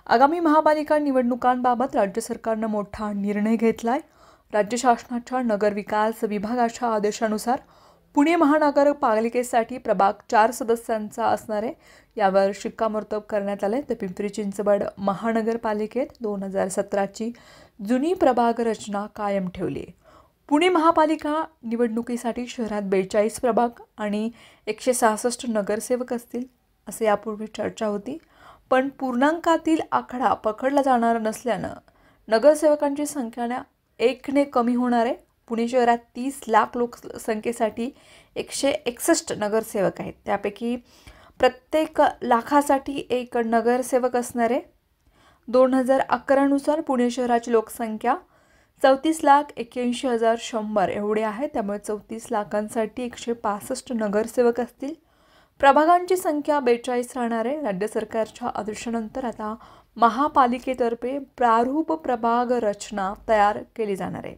आगामी महापालिका निवडणुकांबाबत राज्य सरकारनं मोठा निर्णय घेतलाय। राज्य शासनाच्या नगर विकास विभागाच्या आदेशानुसार पुणे महानगरपालिकेसाठी प्रभाग 4 सदस्यांचा असणार आहे। यावर शिक्कामोर्तब करण्यात आले। तर पिंपरी चिंचवड महानगरपालिकेत 2017 ची जुनी प्रभाग रचना कायम ठेवली आहे। पुणे महापालिका निवडणुकीसाठी शहरात 42 प्रभाग आणि 166 नगरसेवक असतील असे यापूर्वी चर्चा होती, पण पूर्णांकातील आकडा पकडला जाणार नसल्यानं नगरसेवकांची संख्या 1 ने कमी होणार आहे। पुणे शहरात 30 लाख लोकसंख्येसाठी 161 नगरसेवक आहेत। त्यापैकी प्रत्येक लाखासाठी एक नगरसेवक असणार आहे। 2011 नुसार पुणे शहराची लोकसंख्या 34,81,100 एवढी आहे। त्यामुळे 34 लाखांसाठी 165 नगरसेवक असतील। प्रभागांची संख्या 42 राहणार आहे। राज्य सरकारच्या आदेशानंतर आता महापालिकेतर्फे प्रारूप प्रभाग रचना तयार केली जाणार आहे।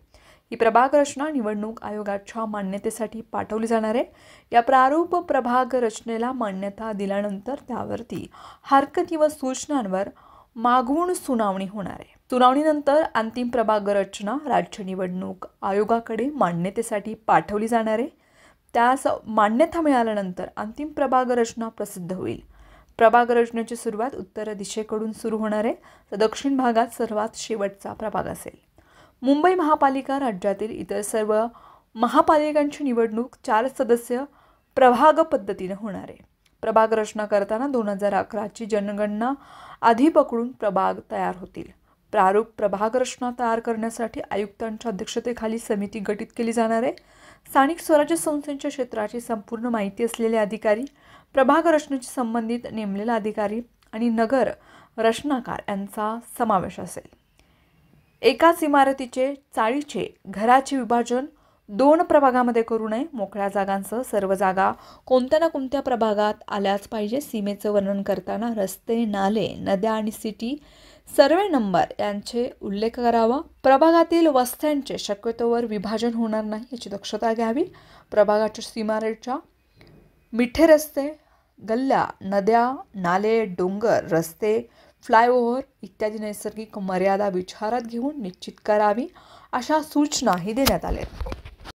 ही प्रभाग रचना निवडणूक आयोगाच्या मान्यतेसाठी पाठवली जाणार आहे। या प्रारूप प्रभाग रचनेला मान्यता दिल्यानंतर त्यावरती हरकती व सूचनांवर मागून सुनावणी होणार आहे। सुनावणीनंतर अंतिम प्रभाग रचना राज्य निवडणूक आयोगाकडे मान्यतेसाठी पाठवली जाणार आहे। त्यास मान्यता मिळाल्यानंतर अंतिम प्रभाग रचना प्रसिद्ध होईल। प्रभाग रचनेची सुरुवात उत्तर दिशेकडून सुरू होणार आहे, तर दक्षिण भागात सर्वात शेवटचा प्रभाग असेल। मुंबई महापालिका राज्यातील इतर सर्व महापालिकांची निवडणूक 4 सदस्य प्रभाग पद्धतीने होणार आहे। प्रभाग रचना करताना 2011 ची जनगणना आधी पकडून प्रभाग तयार होतील। प्रारूप प्रभाग रचना तयार करण्यासाठी आयुक्तांच्या अध्यक्षतेखाली समिती गठीत केली जाणार आहे। स्थानिक स्वराज्य संस्थांच्या क्षेत्राची संपूर्ण माहिती असलेले अधिकारी, प्रभाग रचनेशी संबंधित नेमलेला अधिकारी आणि नगर रचनाकार यांचा समावेश असेल। एकाच इमारतीचे चाळीचे घराचे विभाजन 2 प्रभागामध्ये करू नये। मोकळ्या जागांसह सर्व जागा कोणत्या ना कोणत्या प्रभागात आल्याच पाहिजे। सीमेचं वर्णन करताना रस्ते, नाले, नद्या आणि सिटी सर्वे नंबर यांचे उल्लेख करावा। प्रभागातील वस्त्यांचे शक्यतोवर विभाजन होणार नाही याची दक्षता घ्यावी। प्रभागाच्या सीमारेषा, मिठे रस्ते, गल्ल्या, नद्या, नाले, डोंगर, रस्ते, फ्लायओव्हर इत्यादी नैसर्गिक मर्यादा विचारात घेऊन निश्चित करावी, अशा सूचनाही देण्यात आल्या।